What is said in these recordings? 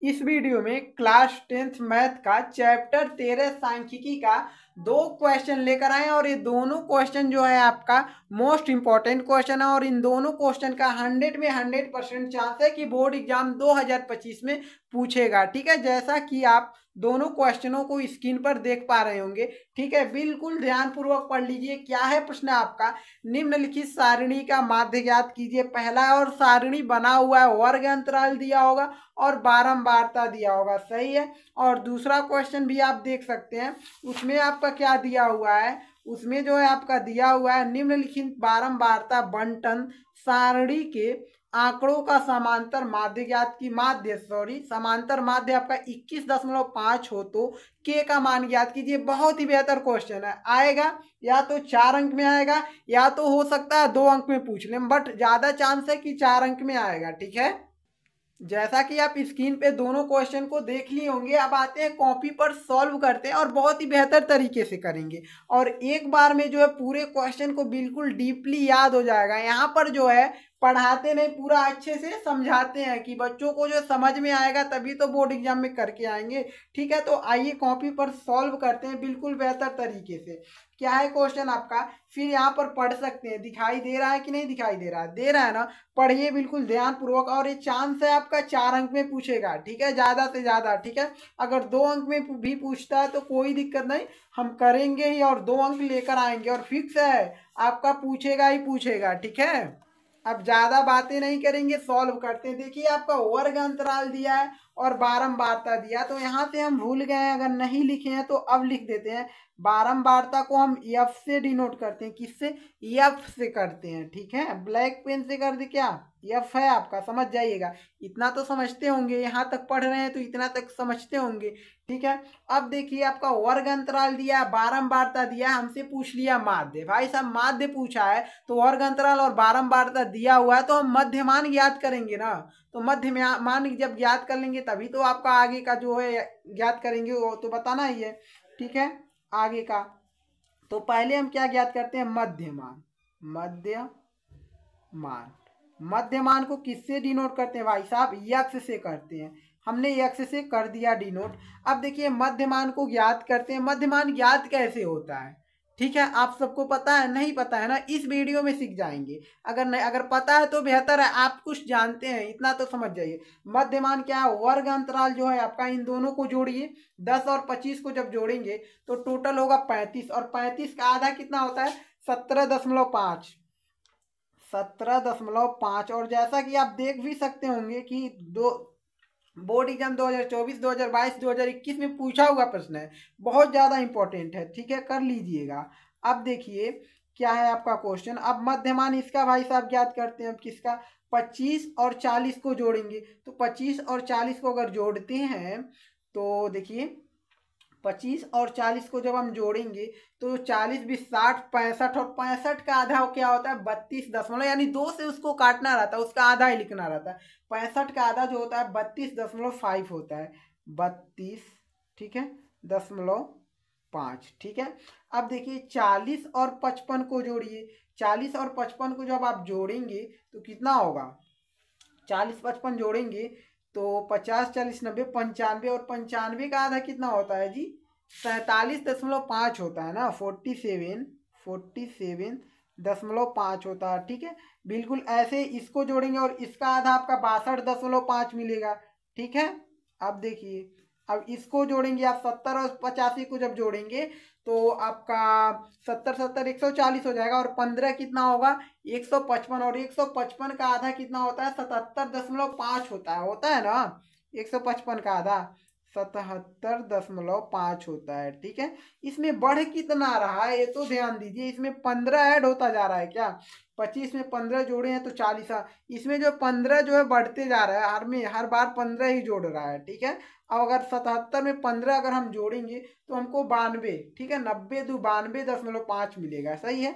इस वीडियो में class 10th math का चैप्टर 13 सांख्यिकी का 2 क्वेश्चन लेकर आए और ये दोनों क्वेश्चन जो है आपका मोस्ट इंपॉर्टेंट क्वेश्चन है और इन दोनों क्वेश्चन का 100 में 100% चांस है कि बोर्ड एग्जाम 2025 में पूछेगा। ठीक है, जैसा कि आप दोनों क्वेश्चनों को स्क्रीन पर देख पा रहे होंगे। ठीक है, बिल्कुल ध्यान पूर्वक पढ़ लीजिए। क्या है प्रश्न आपका, निम्नलिखित सारणी का माध्य ज्ञात कीजिए। पहला और सारणी बना हुआ है, वर्ग अंतराल दिया होगा और बारंबारता दिया होगा, सही है। और दूसरा क्वेश्चन भी आप देख सकते हैं, उसमें आपका क्या दिया हुआ है, उसमें जो है आपका दिया हुआ है निम्नलिखित बारंबारता बंटन सारणी के आंकड़ों का समांतर माध्य ज्ञात की। समांतर माध्य आपका 21.5 हो तो के का मान ज्ञात कीजिए। बहुत ही बेहतर क्वेश्चन है, आएगा या तो 4 अंक में आएगा या तो हो सकता है 2 अंक में पूछ लें, बट ज्यादा चांस है कि 4 अंक में आएगा। ठीक है, जैसा कि आप स्क्रीन पे दोनों क्वेश्चन को देख लिए होंगे, अब आते हैं कॉपी पर सॉल्व करते हैं और बहुत ही बेहतर तरीके से करेंगे और एक बार में जो है पूरे क्वेश्चन को बिल्कुल डीपली याद हो जाएगा। यहाँ पर जो है पढ़ाते नहीं, पूरा अच्छे से समझाते हैं कि बच्चों को जो समझ में आएगा तभी तो बोर्ड एग्जाम में करके आएंगे। ठीक है, तो आइए कॉपी पर सॉल्व करते हैं बिल्कुल बेहतर तरीके से। क्या है क्वेश्चन आपका, फिर यहाँ पर पढ़ सकते हैं। दिखाई दे रहा है कि नहीं दिखाई दे रहा है, दे रहा है ना, पढ़िए बिल्कुल ध्यान पूर्वक। और ये चांस है आपका 4 अंक में पूछेगा। ठीक है, ज्यादा से ज्यादा। ठीक है, अगर 2 अंक में भी पूछता है तो कोई दिक्कत नहीं, हम करेंगे ही और 2 अंक लेकर आएंगे और फिक्स है आपका पूछेगा ही पूछेगा। ठीक है, अब ज्यादा बातें नहीं करेंगे, सॉल्व करते हैं। देखिए आपका वर्ग अंतराल दिया है और बारंबारता दिया, तो यहाँ से हम भूल गए हैं, अगर नहीं लिखे हैं तो अब लिख देते हैं। बारंबारता को हम एफ से डिनोट करते हैं, किससे, एफ से करते हैं। ठीक है, ब्लैक पेन से कर दे, क्या एफ है आपका, समझ जाइएगा। इतना तो समझते होंगे, यहाँ तक पढ़ रहे हैं तो इतना तक समझते होंगे। ठीक है, अब देखिए आपका वर्ग अंतराल दिया, बारंबारता दिया, हमसे पूछ लिया माध्य। भाई साहब माध्य पूछा है तो वर्ग अंतराल और बारंबारता दिया हुआ है तो हम मध्यमान ज्ञात करेंगे ना। तो मध्य मान जब ज्ञात कर लेंगे तभी तो आपका आगे का जो है ज्ञात करेंगे, वो तो बताना ही है। ठीक है, आगे का तो पहले हम क्या ज्ञात करते हैं, मध्यमान। मध्यमान मध्यमान को किससे डिनोट करते हैं भाई साहब, यक्स से करते हैं। हमने यक्स से कर दिया डिनोट। अब देखिए मध्यमान को ज्ञात करते हैं। मध्यमान ज्ञात कैसे होता है, ठीक है, आप सबको पता है, नहीं पता है ना, इस वीडियो में सीख जाएंगे। अगर नहीं, अगर पता है तो बेहतर है, आप कुछ जानते हैं इतना तो समझ जाइए। मध्यमान क्या है, वर्ग अंतराल जो है आपका, इन दोनों को जोड़िए। 10 और 25 को जब जोड़ेंगे तो टोटल होगा 35 और 35 का आधा कितना होता है, 17.5। 17.5। और जैसा कि आप देख भी सकते होंगे कि दो बोर्ड एग्जाम 2024, 2022, 2021 में पूछा हुआ प्रश्न है, बहुत ज़्यादा इंपॉर्टेंट है। ठीक है, कर लीजिएगा। अब देखिए क्या है आपका क्वेश्चन। अब मध्यमान इसका भाई साहब ज्ञात करते हैं। अब किसका, 25 और 40 को जोड़ेंगे तो 25 और 40 को अगर जोड़ते हैं तो देखिए 25 और 40 को जब हम जोड़ेंगे तो 40 भी 60, 65 और 65 का आधा क्या होता है, 32 यानी 2 से उसको काटना रहता है, उसका आधा ही लिखना रहता है। 65 का आधा जो होता है 32.5 होता है, 32, ठीक है, 0.5। ठीक है, अब देखिए 40 और 55 को जोड़िए। 40 और 55 को जब आप जोड़ेंगे तो कितना होगा, 40-55 जोड़ेंगे तो 50, 40, 90, 95 और 95 का आधा कितना होता है जी, 47.5 होता है ना, 47.5 होता है। ठीक है, बिल्कुल ऐसे इसको जोड़ेंगे और इसका आधा आपका 62.5 मिलेगा। ठीक है, अब देखिए अब इसको जोड़ेंगे आप, 70 और 85 को जब जोड़ेंगे तो आपका 70 70 140 हो जाएगा और 15 कितना होगा, 155। और 155 का आधा कितना होता है, 77.5 होता है ना, 155 का आधा 77.5 होता है। ठीक है, इसमें बढ़ कितना रहा है ये तो ध्यान दीजिए, इसमें 15 ऐड होता जा रहा है। क्या 25 में 15 जोड़े हैं तो 40, इसमें जो 15 जो है बढ़ते जा रहा है, हर बार 15 ही जोड़ रहा है। ठीक है, अब अगर 77 में 15 अगर हम जोड़ेंगे तो हमको 92, ठीक है, 90 दो 92.5 मिलेगा, सही है।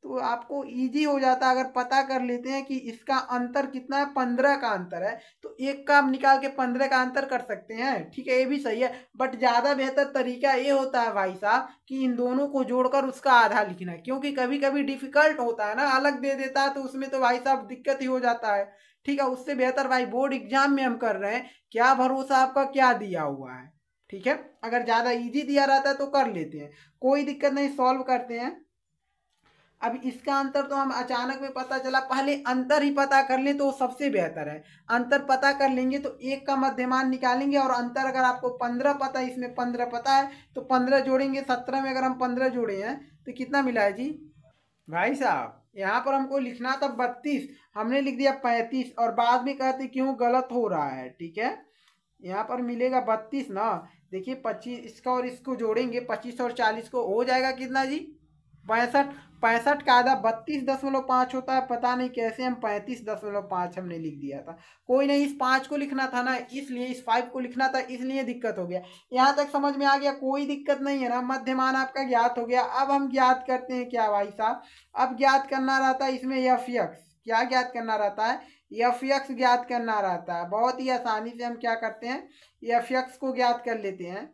तो आपको इजी हो जाता है अगर पता कर लेते हैं कि इसका अंतर कितना है, 15 का अंतर है, तो एक का आप निकाल के 15 का अंतर कर सकते हैं। ठीक है, ये भी सही है, बट ज़्यादा बेहतर तरीका ये होता है भाई साहब कि इन दोनों को जोड़कर उसका आधा लिखना है, क्योंकि कभी कभी डिफिकल्ट होता है ना, अलग दे देता है तो उसमें तो भाई साहब दिक्कत ही हो जाता है। ठीक है, उससे बेहतर भाई बोर्ड एग्जाम में हम कर रहे हैं, क्या भरोसा आपका क्या दिया हुआ है। ठीक है, अगर ज़्यादा इजी दिया रहता है तो कर लेते हैं, कोई दिक्कत नहीं, सॉल्व करते हैं। अब इसका अंतर तो हम अचानक में पता चला, पहले अंतर ही पता कर लें तो सबसे बेहतर है। अंतर पता कर लेंगे तो एक का मध्यमान निकालेंगे, और अंतर अगर आपको 15 पता है, इसमें 15 पता है, तो 15 जोड़ेंगे, 17 में अगर हम 15 जोड़े हैं तो कितना मिला है जी भाई साहब। यहाँ पर हमको लिखना था 32, हमने लिख दिया 35, और बाद में कहते क्यों गलत हो रहा है। ठीक है, यहाँ पर मिलेगा 32 ना। देखिए 25, इसका और इसको जोड़ेंगे, 25 और 40 को हो जाएगा कितना जी 65। 65 का आधा 32.5 होता है, पता नहीं कैसे हम 35.5 हमने लिख दिया था। कोई नहीं, इस 5 को लिखना था ना, इसलिए इस 5 को लिखना था, इसलिए दिक्कत हो गया। यहाँ तक समझ में आ गया, कोई दिक्कत नहीं है ना, मध्यमान आपका ज्ञात हो गया। अब हम ज्ञात करते हैं क्या भाई साहब, अब ज्ञात करना रहता है इसमें एफ एक्स। क्या ज्ञात करना रहता है, एफ एक्स ज्ञात करना रहता है। बहुत ही आसानी से हम क्या करते हैं, एफ एक्स को ज्ञात कर लेते हैं।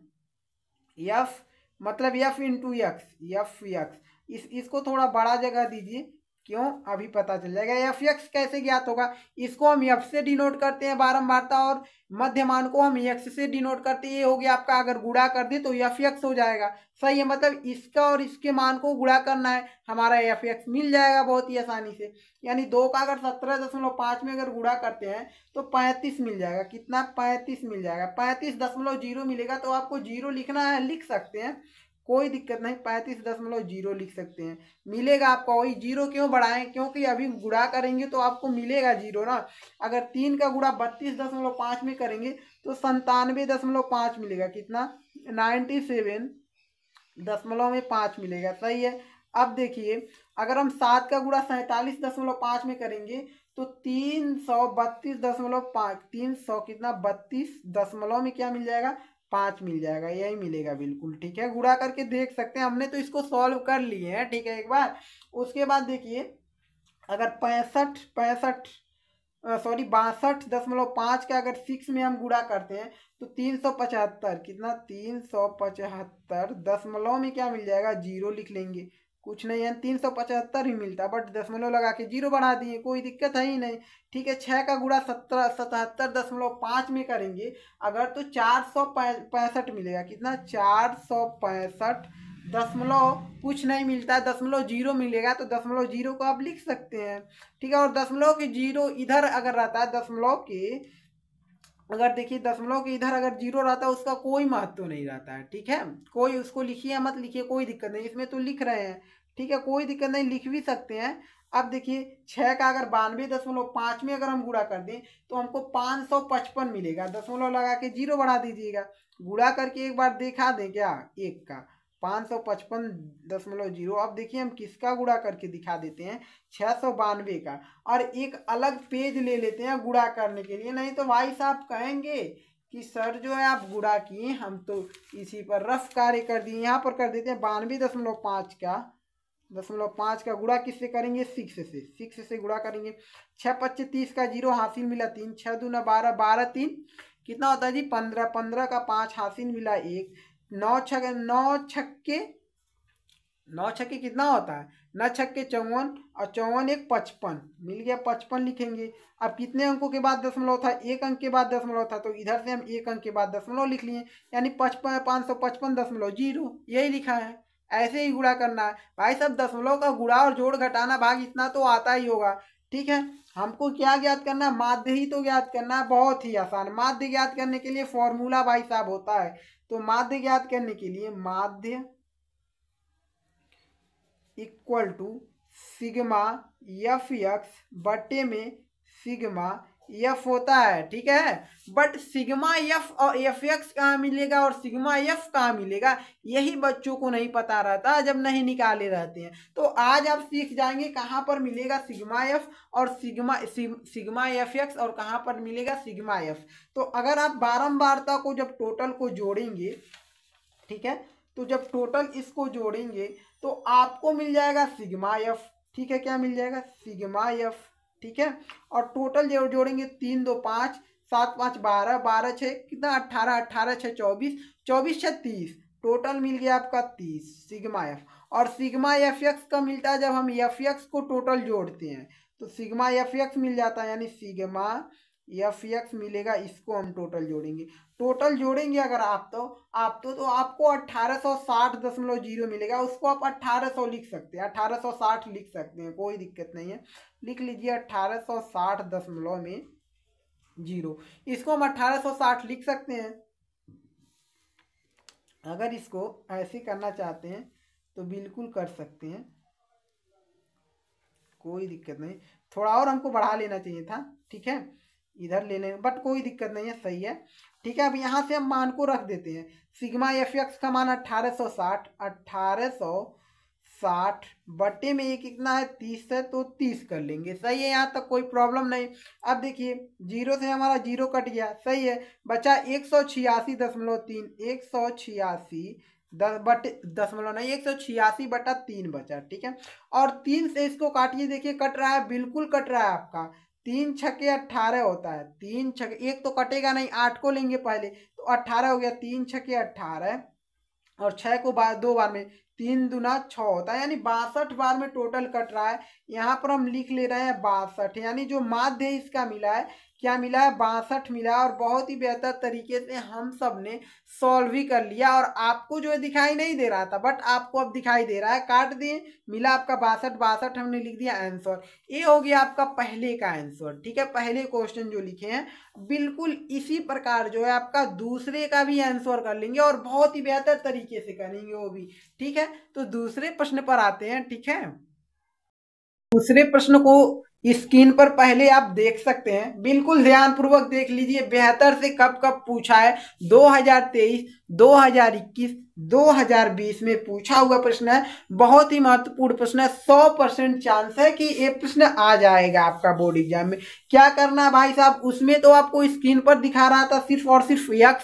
एफ मतलब F into x, F x, इसको थोड़ा बड़ा जगह दीजिए, क्यों अभी पता चल जाएगा। एफ एक्स कैसे ज्ञात होगा, इसको हम एफ से डिनोट करते हैं बारंबारता, और मध्यमान को हम एक्स से डिनोट करते हैं। ये हो गया आपका, अगर गुणा कर दे तो एफ एक्स हो जाएगा। सही है, मतलब इसका और इसके मान को गुणा करना है, हमारा एफ एक्स मिल जाएगा बहुत ही आसानी से। यानी 2 का अगर 17.5 में अगर गुणा करते हैं तो 35 मिल जाएगा। कितना 35 मिल जाएगा, 35.0 मिलेगा। तो आपको 0 लिखना है, लिख सकते हैं, कोई दिक्कत नहीं, 35.0 लिख सकते हैं, मिलेगा आपका वही। 0 क्यों बढ़ाएं, क्योंकि अभी गुणा करेंगे तो आपको मिलेगा 0 ना। अगर 3 का गुणा 32.5 में करेंगे तो 97.5 मिलेगा। कितना 97.5 मिलेगा। सही है। अब देखिए, अगर हम 7 का गुणा 47.5 में करेंगे तो 332.5, 300 कितना 32 में क्या मिल जाएगा 5 मिल जाएगा, यही मिलेगा बिल्कुल। ठीक है, गुणा करके देख सकते हैं, हमने तो इसको सॉल्व कर लिए हैं। ठीक है, एक बार उसके बाद देखिए, अगर 62.5 का अगर 6 में हम गुणा करते हैं तो 375, कितना 375 दशमलव में क्या मिल जाएगा 0 लिख लेंगे, कुछ नहीं है, 375 ही मिलता, बट दशमलव लगा के 0 बढ़ा दिए, कोई दिक्कत है ही नहीं। ठीक है, 6 का गुणा 77.5 में करेंगे अगर तो 465 मिलेगा। कितना 465 कुछ नहीं मिलता है, 0.0 मिलेगा, तो 0.0 को आप लिख सकते हैं। ठीक है, और 0.0 इधर अगर रहता है, अगर देखिए दशमलव के इधर अगर 0 रहता है उसका कोई महत्व नहीं रहता है। ठीक है, कोई उसको लिखिए मत लिखिए, कोई दिक्कत नहीं, इसमें तो लिख रहे हैं। ठीक है, कोई दिक्कत नहीं, लिख भी सकते हैं। अब देखिए 6 का अगर 92.5 में अगर हम गुणा कर दें तो हमको 555 मिलेगा। दशमलव लगा के 0 बढ़ा दीजिएगा, गुणा करके एक बार दिखा दें क्या, 1 का 555.0। अब देखिए हम किसका गुणा करके दिखा देते हैं, 692 का। और एक अलग पेज ले लेते हैं गुणा करने के लिए, नहीं तो भाई साहब कहेंगे कि सर जो है आप गुणा किए, हम तो इसी पर रफ कार्य कर दिए। यहाँ पर कर देते हैं 92.5 का 0.5 का गुणा किससे करेंगे, 6 से गुणा करेंगे। 6 25 30 का 0 हासिल मिला 3, 6 दूना 12, 12 3 कितना होता है जी 15, 15 का 5 हासिल मिला 1, 9 छक्के कितना होता है, 9 छक्के 54, और 54 1 55 मिल गया, 55 लिखेंगे। अब कितने अंकों के बाद दशमलव था, 1 अंक के बाद दशमलव था, तो इधर से हम 1 अंक के बाद दशमलव लिख लिए, यानी 555.0 यही लिखा है। ऐसे ही गुणा करना है भाई साहब, दशमलव का गुणा और जोड़ घटाना भाग इतना तो आता ही होगा। ठीक है, हमको क्या ज्ञात करना है, माध्य ही तो ज्ञात करना है, बहुत ही आसान। माध्य ज्ञात करने के लिए फॉर्मूला भाई साहब होता है, तो माध्य ज्ञात करने के लिए माध्य equal to sigma f x बटे में सिग्मा एफ होता है। ठीक है, बट सिग्मा एफ और एफ एक्स कहाँ मिलेगा और सिग्मा एफ कहाँ मिलेगा, यही बच्चों को नहीं पता रहता जब नहीं निकाले रहते हैं। तो आज आप सीख जाएंगे कहाँ पर मिलेगा सिग्मा एफ और सिग्मा एफ एक्स, और कहाँ पर मिलेगा सिग्मा एफ। तो अगर आप बारंबारता को जब टोटल को जोड़ेंगे, ठीक है, तो जब टोटल इसको जोड़ेंगे तो आपको मिल जाएगा सिग्मा एफ। ठीक है, क्या मिल जाएगा सिग्मा एफ। ठीक है, और टोटल जोड़ेंगे 3 2 5 7 5 12, 12 6 कितना 18, 18 6 24, 24 6 30, टोटल मिल गया आपका 30 सिग्मा एफ। और सिग्मा एफ एक्स का मिलता है जब हम एफ एक्स को टोटल जोड़ते हैं, तो सिग्मा एफ एक्स मिल जाता है, यानी सिग्मा एफ एक्स मिलेगा। इसको हम टोटल जोड़ेंगे, टोटल जोड़ेंगे अगर तो आपको 1860.0 मिलेगा। उसको आप 1800 लिख सकते हैं, 1860 लिख सकते हैं, कोई दिक्कत नहीं है। लिख लीजिए 1860.0, इसको हम 1860 लिख सकते हैं। अगर इसको ऐसे करना चाहते हैं तो बिल्कुल कर सकते हैं, कोई दिक्कत नहीं। थोड़ा और हमको बढ़ा लेना चाहिए था, ठीक है, इधर ले लें, बट कोई दिक्कत नहीं है, सही है, ठीक है। अब यहाँ से हम मान को रख देते हैं। सिग्मा एफ एक्स का मान 1860 बटे में ये कितना है 30 है, तो 30 कर लेंगे, सही है, यहाँ तक कोई प्रॉब्लम नहीं। अब देखिए 0 से हमारा 0 कट गया, सही है, बचा 186.3, 186 दशमलव नहीं 186/3 बचा, ठीक है। और 3 से इसको काटिए, देखिए कट रहा है, बिल्कुल कट रहा है आपका। 3 छक्के 18 होता है, 3 छक्के, एक तो कटेगा नहीं, 8 को लेंगे पहले, तो 18 हो गया, 3 छक्के 18 और 6 को 2 बार में, 3 दूना 6 होता है, यानी 62 बार में टोटल कट रहा है। यहाँ पर हम लिख ले रहे हैं 62, यानी जो माध्य इसका मिला है, क्या मिला है 62 मिला। और बहुत ही बेहतर तरीके से हम सब ने सॉल्व भी कर लिया, और आपको जो है दिखाई नहीं दे रहा था, बट आपको अब दिखाई दे रहा है। काट दिए, मिला आपका 62 हमने लिख दिया आंसर। ये हो गया आपका पहले का आंसर, ठीक है, पहले क्वेश्चन जो लिखे हैं। बिल्कुल इसी प्रकार जो है आपका दूसरे का भी आंसर कर लेंगे, और बहुत ही बेहतर तरीके से करेंगे वो भी, ठीक है। तो दूसरे प्रश्न पर आते हैं, ठीक है। दूसरे प्रश्न को स्क्रीन पर पहले आप देख सकते हैं, बिल्कुल ध्यानपूर्वक देख लीजिए, बेहतर से कब कब पूछा है। 2023, 2021, 2020 में पूछा हुआ प्रश्न है, बहुत ही महत्वपूर्ण प्रश्न है। 100% चांस है कि ये प्रश्न आ जाएगा आपका बोर्ड एग्जाम में। क्या करना है भाई साहब, उसमें तो आपको स्क्रीन पर दिखा रहा था सिर्फ और सिर्फ यक्स,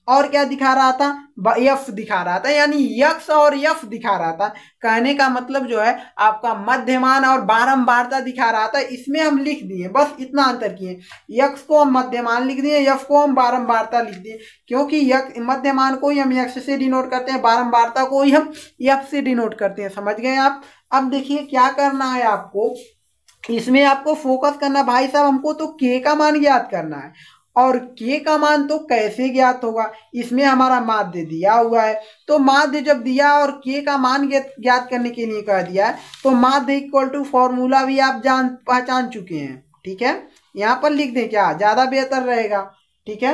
और क्या दिखा रहा था, यफ दिखा रहा था, यानी यक्स और यफ दिखा रहा था। कहने का मतलब जो है आपका मध्यमान और बारंबारता दिखा रहा था, इसमें हम लिख दिए, बस इतना अंतर किए। यक्स को हम मध्यमान लिख दिए, यफ को हम बारंबारता लिख दिए, क्योंकि यक्स मध्यमान को ही हम यक्स से डिनोट करते हैं, बारंबारता को ही हम यफ से डिनोट करते हैं, समझ गए आप। अब देखिए क्या करना है आपको, इसमें आपको फोकस करना भाई साहब, हमको तो के का मान ज्ञात करना है, और के का मान तो कैसे ज्ञात होगा, इसमें हमारा माध्य दिया हुआ है। तो माध्य जब दिया और के का मान ज्ञात करने के लिए कह दिया है, तो माध्य इक्वल टू फॉर्मूला भी आप पहचान चुके हैं, ठीक है। यहाँ पर लिख दें, क्या ज्यादा बेहतर रहेगा, ठीक है,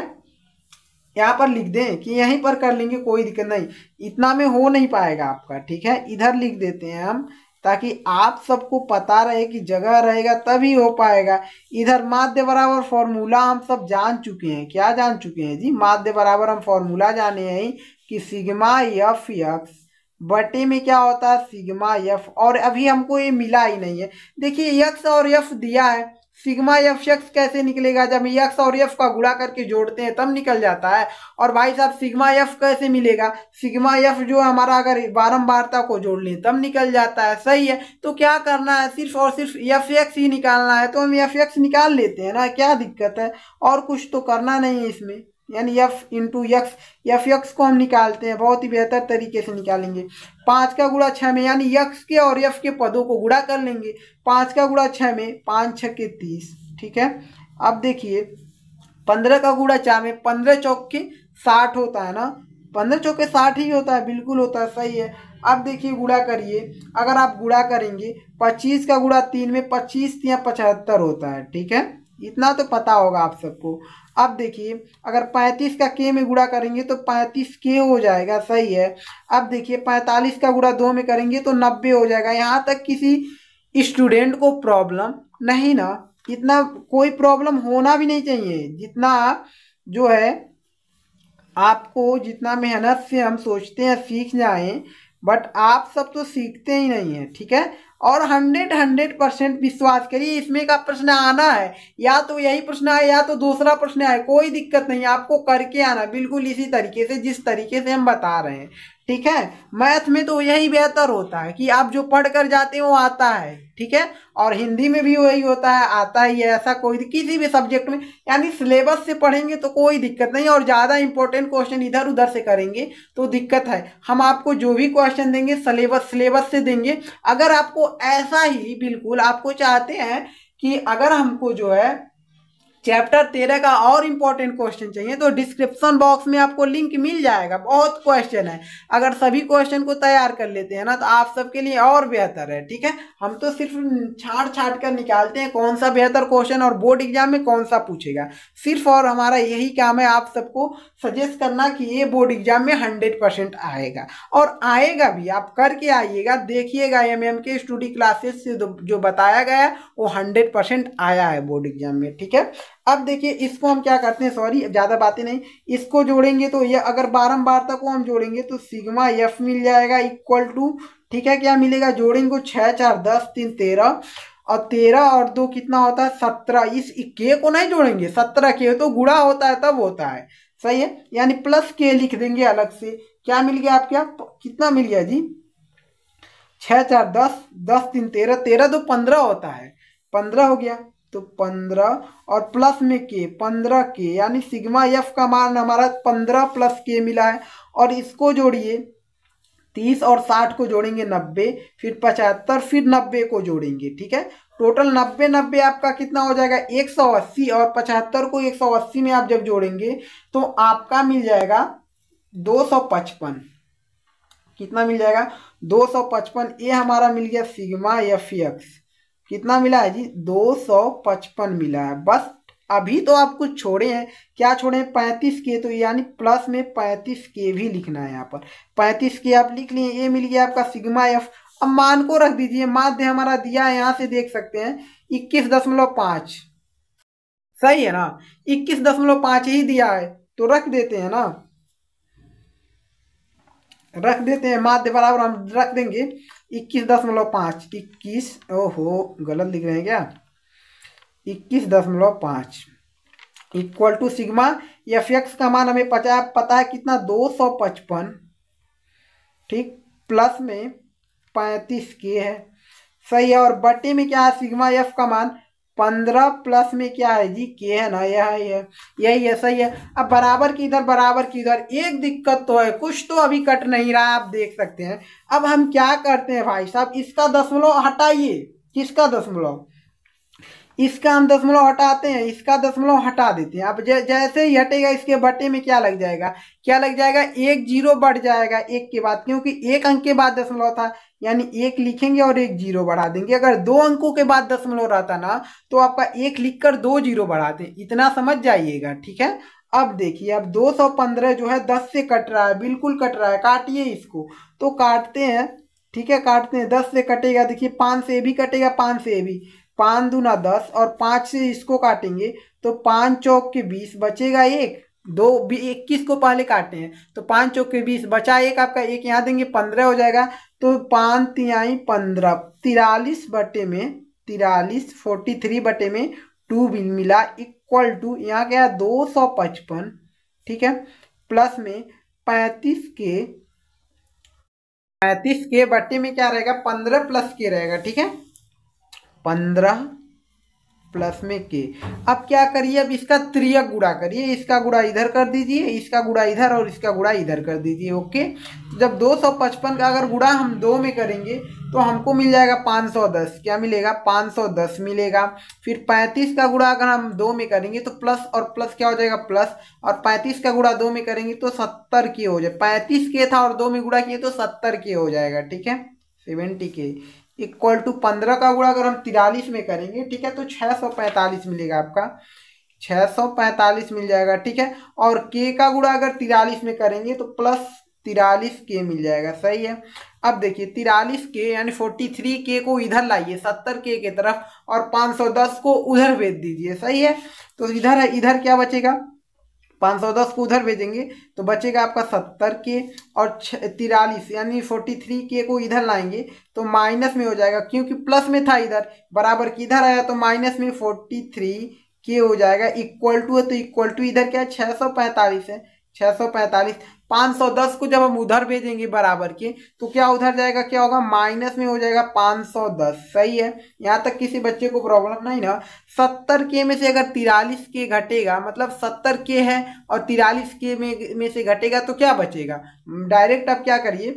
यहाँ पर लिख दें कि यहीं पर कर लेंगे, कोई दिक्कत नहीं, इतना में हो नहीं पाएगा आपका, ठीक है। इधर लिख देते हैं हम, ताकि आप सबको पता रहे कि जगह रहेगा तभी हो पाएगा। इधर माध्य बराबर फॉर्मूला हम सब जान चुके हैं, क्या जान चुके हैं जी, माध्य बराबर हम फॉर्मूला जाने हैं कि सिग्मा एफ एक्स बटे में क्या होता है सिग्मा एफ, और अभी हमको ये मिला ही नहीं है। देखिए यक्स और एफ दिया है, सिग्मा एफ एक्स कैसे निकलेगा, जब यक्स और एफ का गुणा करके जोड़ते हैं तब निकल जाता है। और भाई साहब सिग्मा एफ कैसे मिलेगा, सिग्मा एफ जो हमारा अगर बारंबारता को जोड़ लें तब निकल जाता है, सही है। तो क्या करना है, सिर्फ और सिर्फ एफ एक्स ही निकालना है, तो हम एफ एक्स निकाल लेते हैं ना, क्या दिक्कत है, और कुछ तो करना नहीं है इसमें, यानी F into x, F x को हम निकालते हैं, बहुत ही बेहतर तरीके से निकालेंगे। 5 का गुणा 6 में, यानी यक्स के और एफ के पदों को गुणा कर लेंगे। 5 का गुणा 6 में, 5 छक्के 30, ठीक है। अब देखिए 15 का गुणा 4 में, 15 चौके 60 होता है ना, 15 चौके 60 ही होता है, बिल्कुल होता है, सही है। अब देखिए गुणा करिए, अगर आप गुणा करेंगे 25 का गुणा 3 में, 25 या 75 होता है, ठीक है, इतना तो पता होगा आप सबको। अब देखिए अगर 35 का के में गुणा करेंगे तो 35 के हो जाएगा, सही है। अब देखिए 45 का गुणा 2 में करेंगे तो 90 हो जाएगा। यहाँ तक किसी स्टूडेंट को प्रॉब्लम नहीं ना, इतना कोई प्रॉब्लम होना भी नहीं चाहिए, जितना जो है आपको, जितना मेहनत से हम सोचते हैं सीख जाएं, बट आप सब तो सीखते ही नहीं है, ठीक है। और 100% विश्वास करिए, इसमें का प्रश्न आना है, या तो यही प्रश्न आए या तो दूसरा प्रश्न आए, कोई दिक्कत नहीं, आपको करके आना बिल्कुल इसी तरीके से जिस तरीके से हम बता रहे हैं, ठीक है। मैथ में तो यही बेहतर होता है कि आप जो पढ़ कर जाते हैं वो आता है, ठीक है, और हिंदी में भी वही होता है, आता ही है, ऐसा कोई किसी भी सब्जेक्ट में, यानी सिलेबस से पढ़ेंगे तो कोई दिक्कत नहीं, और ज़्यादा इंपॉर्टेंट क्वेश्चन इधर उधर से करेंगे तो दिक्कत है। हम आपको जो भी क्वेश्चन देंगे सिलेबस से देंगे। अगर आपको ऐसा ही बिल्कुल आपको चाहते हैं कि अगर हमको जो है चैप्टर 13 का और इम्पोर्टेंट क्वेश्चन चाहिए तो डिस्क्रिप्शन बॉक्स में आपको लिंक मिल जाएगा। बहुत क्वेश्चन है, अगर सभी क्वेश्चन को तैयार कर लेते हैं ना तो आप सबके लिए और बेहतर है। ठीक है, हम तो सिर्फ छाट छाट कर निकालते हैं कौन सा बेहतर क्वेश्चन और बोर्ड एग्जाम में कौन सा पूछेगा सिर्फ, और हमारा यही काम है आप सबको सजेस्ट करना कि ये बोर्ड एग्जाम में 100% आएगा, और आएगा भी। आप करके आइएगा, देखिएगा MM के स्टडी क्लासेस से जो बताया गया है वो 100% आया है बोर्ड एग्जाम में। ठीक है, अब देखिए इसको हम क्या करते हैं, सॉरी ज्यादा बातें नहीं, इसको जोड़ेंगे तो ये अगर बारंबार तक को हम जोड़ेंगे तो सिग्मा एफ मिल जाएगा इक्वल टू, ठीक है, क्या मिलेगा, जोड़ेंगे 6 4 10 3 13, और 13 और 2 कितना होता है 17। इस के को नहीं जोड़ेंगे, 17 के तो गुणा होता है तब होता है, सही है, यानी प्लस के लिख देंगे अलग से। क्या मिल गया आपके, कितना मिल गया जी, 6 4 10 10 3 13, 13 तो 15 होता है, 15 हो गया, तो 15 और प्लस में के 15 के, यानी सिग्मा एफ का मान हमारा 15 प्लस के मिला है। और इसको जोड़िए 30 और 60 को जोड़ेंगे 90, फिर 75, फिर 90 को जोड़ेंगे। ठीक है, टोटल 90 90 आपका कितना हो जाएगा 180, और 75 को 180 में आप जब जोड़ेंगे तो आपका मिल जाएगा 255। कितना मिल जाएगा 255। ये हमारा मिल गया सिग्मा एफ एक्स, कितना मिला है जी 255 मिला है। बस अभी तो आप कुछ छोड़े हैं, क्या छोड़े हैं 35 के, तो यानी प्लस में 35 के भी लिखना है यहाँ पर, 35 के आप लिख लिए, ये मिल गया आपका सिग्मा एफ। अब मान को रख दीजिए, माध्य हमारा दिया है यहाँ से देख सकते हैं 21.5, सही है ना, 21.5 ही दिया है तो रख देते हैं ना, रख देते हैं, माध्य बराबर हम रख देंगे 21.5, 21, ओहो गलत लिख रहे हैं क्या, 21.5 equal to sigma f x का मान हमें पता है कितना 255, ठीक, प्लस में 35 के है, सही है, और बटे में क्या है सिग्मा एफ का मान 15 प्लस में क्या है जी के है ना, यही है, सही है। अब बराबर की इधर बराबर की इधर, एक दिक्कत तो है, कुछ तो अभी कट नहीं रहा है, आप देख सकते हैं। अब हम क्या करते हैं भाई साहब, इसका दशमलव हटाइए, किसका दशमलव, इसका हम दशमलव हटाते हैं, इसका दशमलव हटा देते हैं। अब जैसे ही हटेगा इसके बटे में क्या लग जाएगा, क्या लग जाएगा, एक जीरो बढ़ जाएगा एक के बाद, क्योंकि एक अंक के बाद दशमलव था, यानी एक लिखेंगे और एक जीरो बढ़ा देंगे। अगर 2 अंकों के बाद दशमलव रहता ना तो आपका एक लिखकर 2 जीरो बढ़ाते, इतना समझ जाइएगा। ठीक है, अब देखिए, अब 215 जो है 10 से कट रहा है, बिल्कुल कट रहा है, काटिए इसको, तो काटते हैं, ठीक है, काटते हैं, 10 से कटेगा, देखिए 5 से भी कटेगा, 5 से भी, 5 दूना 10, और 5 से इसको काटेंगे तो 5 चौक के 20 बचेगा एक, 21 को पहले काटे हैं तो 5 चौक के 20 बचा एक, आपका एक यहाँ देंगे 15 हो जाएगा, तो 5 तिहाई 15, 43 बटे में 43, 43 बटे में 2 मिला इक्वल टू, यहाँ क्या है 255, ठीक है, प्लस में 35 के बटे में क्या रहेगा 15 प्लस के रहेगा, ठीक है, 15 प्लस में के। अब क्या करिए, अब इसका त्रियक गुणा करिए, इसका गुणा इधर कर दीजिए, इसका गुणा इधर और इसका गुणा इधर कर दीजिए। ओके, जब 255 का अगर गुणा हम 2 में करेंगे तो हमको मिल जाएगा 510, क्या मिलेगा 510 मिलेगा। फिर 35 का गुणा अगर हम 2 में करेंगे तो प्लस और प्लस क्या हो जाएगा प्लस, और 35 का गुणा 2 में करेंगे तो 70 के हो जाए, 35 के था और 2 में गुणा किए तो 70 के हो जाएगा, ठीक है, 70 के इक्वल टू 15 का गुणा अगर हम 43 में करेंगे, ठीक है, तो 645 मिलेगा आपका, 645 मिल जाएगा, ठीक है, और के का गुणा अगर 43 में करेंगे तो प्लस 43 के मिल जाएगा, सही है। अब देखिए 43 के यानी 43 के को इधर लाइए 70 के तरफ और 510 को उधर भेज दीजिए, सही है, तो इधर क्या बचेगा 510 को उधर भेजेंगे तो बचेगा आपका 70 के, और 43 यानी 43 के को इधर लाएंगे तो माइनस में हो जाएगा, क्योंकि प्लस में था इधर, बराबर की इधर आया तो माइनस में 43 के हो जाएगा, इक्वल टू है तो इक्वल टू इधर क्या है 645 है, 645, 510 को जब हम उधर भेजेंगे बराबर के तो क्या उधर जाएगा, क्या होगा माइनस में हो जाएगा 510, सही है, यहाँ तक किसी बच्चे को प्रॉब्लम नहीं ना। 70 के में से अगर 43 के घटेगा, मतलब 70 के है और 43 के में से घटेगा तो क्या बचेगा, डायरेक्ट आप क्या करिए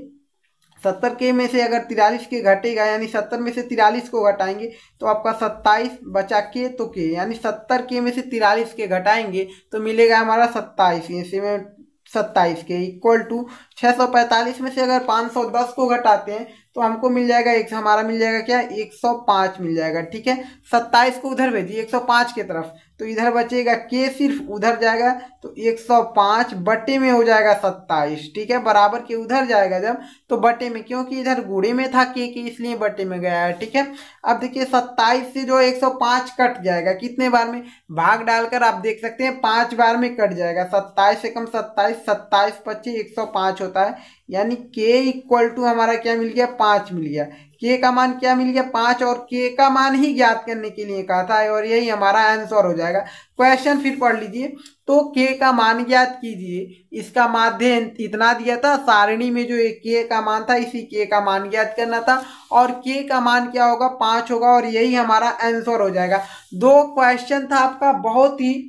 70 के में से अगर 43 के घटेगा, यानी 70 में से 43 को घटाएंगे तो आपका 27 बचा के तो के, यानी 70 के में से 43 के घटाएंगे तो मिलेगा हमारा 27, इसी में 27 के इक्वल टू 645 में से अगर 510 को घटाते हैं तो हमको मिल जाएगा एक, हमारा मिल जाएगा क्या 105 मिल जाएगा। ठीक है, 27 को उधर भेजिए 105 की तरफ, तो इधर बचेगा के, सिर्फ उधर जाएगा तो 105 बटे में हो जाएगा 27। ठीक है, बराबर के उधर जाएगा जब तो बटे में, क्योंकि इधर गुणे में था के इसलिए बटे में गया है। ठीक है, अब देखिए 27 से जो 105 कट जाएगा कितने बार में, भाग डालकर आप देख सकते हैं 5 बार में कट जाएगा। 27 से कम 27, 27 25 105 होता है, यानी के इक्वल टू हमारा क्या मिल गया 5 मिल गया। के का मान क्या मिल गया 5, और के का मान ही ज्ञात करने के लिए कहा था, और यही हमारा आंसर हो जाएगा। क्वेश्चन फिर पढ़ लीजिए, तो के का मान ज्ञात कीजिए, इसका माध्य इतना दिया था, सारणी में जो एक के का मान था इसी के का मान ज्ञात करना था, और के का मान क्या होगा 5 होगा, और यही हमारा आंसर हो जाएगा। 2 क्वेश्चन था आपका, बहुत ही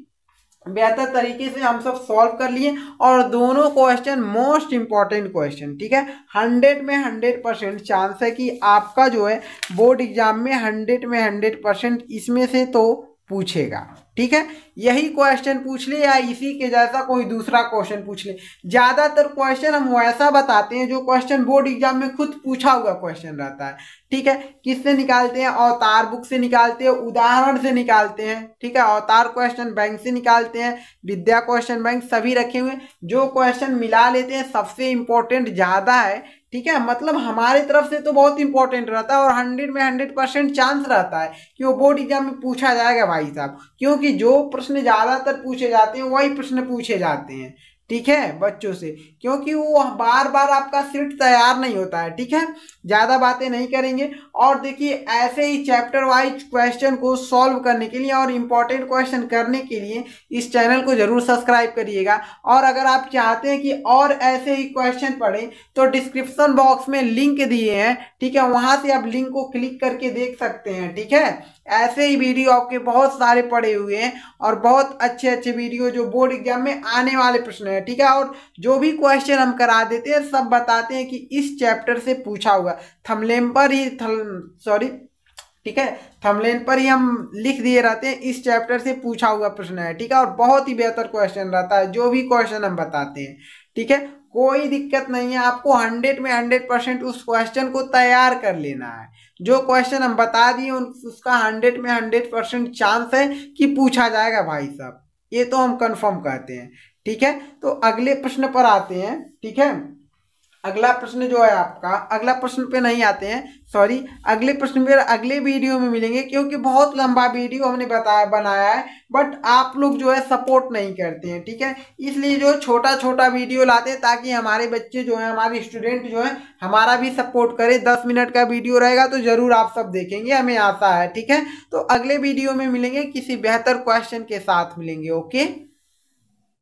बेहतर तरीके से हम सब सॉल्व कर लिए, और दोनों क्वेश्चन मोस्ट इंपॉर्टेंट क्वेश्चन। ठीक है, 100 में 100% चांस है कि आपका जो है बोर्ड एग्जाम में 100 में 100% इसमें से तो पूछेगा। ठीक है, यही क्वेश्चन पूछ ले या इसी के जैसा कोई दूसरा क्वेश्चन पूछ ले। ज्यादातर क्वेश्चन हम वैसा बताते हैं जो क्वेश्चन बोर्ड एग्जाम में खुद पूछा हुआ क्वेश्चन रहता है। ठीक है, किससे निकालते हैं, अवतार बुक से निकालते हैं, उदाहरण से निकालते हैं। ठीक है, अवतार क्वेश्चन बैंक से निकालते हैं, विद्या क्वेश्चन बैंक सभी रखे हुए, जो क्वेश्चन मिला लेते हैं सबसे इंपॉर्टेंट ज्यादा है। ठीक है, मतलब हमारे तरफ से तो बहुत इंपॉर्टेंट रहता है, और 100 में 100% चांस रहता है कि वो बोर्ड एग्जाम में पूछा जाएगा भाई साहब, क्योंकि जो प्रश्न ज्यादातर पूछे जाते हैं वही प्रश्न पूछे जाते हैं। ठीक है, बच्चों से, क्योंकि वो बार बार आपका सीट तैयार नहीं होता है। ठीक है, ज्यादा बातें नहीं करेंगे, और देखिए ऐसे ही चैप्टर वाइज क्वेश्चन को सॉल्व करने के लिए और इम्पोर्टेंट क्वेश्चन करने के लिए इस चैनल को जरूर सब्सक्राइब करिएगा। और अगर आप चाहते हैं कि और ऐसे ही क्वेश्चन पढ़ें तो डिस्क्रिप्शन बॉक्स में लिंक दिए हैं। ठीक है, वहां से आप लिंक को क्लिक करके देख सकते हैं। ठीक है, ऐसे ही वीडियो आपके बहुत सारे पड़े हुए हैं, और बहुत अच्छे अच्छे वीडियो जो बोर्ड एग्जाम में आने वाले प्रश्न है। ठीक है, और जो भी क्वेश्चन हम करा देते हैं सब बताते हैं कि इस चैप्टर से पूछा हुआ, थंबनेल पर ही ठीक है, थंबनेल पर ही हम लिख दिए रहते हैं इस चैप्टर से पूछा हुआ प्रश्न है। ठीक है, और बहुत ही बेहतर क्वेश्चन रहता है जो भी क्वेश्चन हम बताते हैं। ठीक है, कोई दिक्कत नहीं है, आपको 100 में 100% उस क्वेश्चन को तैयार कर लेना है। जो क्वेश्चन हम बता दिए उसका 100 में 100% चांस है कि पूछा जाएगा भाई साहब, ये तो हम कंफर्म कहते हैं। ठीक है, तो अगले प्रश्न पर आते हैं। ठीक है, अगला प्रश्न जो है आपका, अगला प्रश्न पे नहीं आते हैं, सॉरी, अगले प्रश्न पे अगले वीडियो में मिलेंगे, क्योंकि बहुत लंबा वीडियो हमने बनाया है, बट आप लोग जो है सपोर्ट नहीं करते हैं। ठीक है, इसलिए जो छोटा छोटा वीडियो लाते हैं ताकि हमारे बच्चे जो है, हमारे स्टूडेंट जो है हमारा भी सपोर्ट करे। 10 मिनट का वीडियो रहेगा तो जरूर आप सब देखेंगे, हमें आशा है। ठीक है, तो अगले वीडियो में मिलेंगे, किसी बेहतर क्वेश्चन के साथ मिलेंगे। ओके।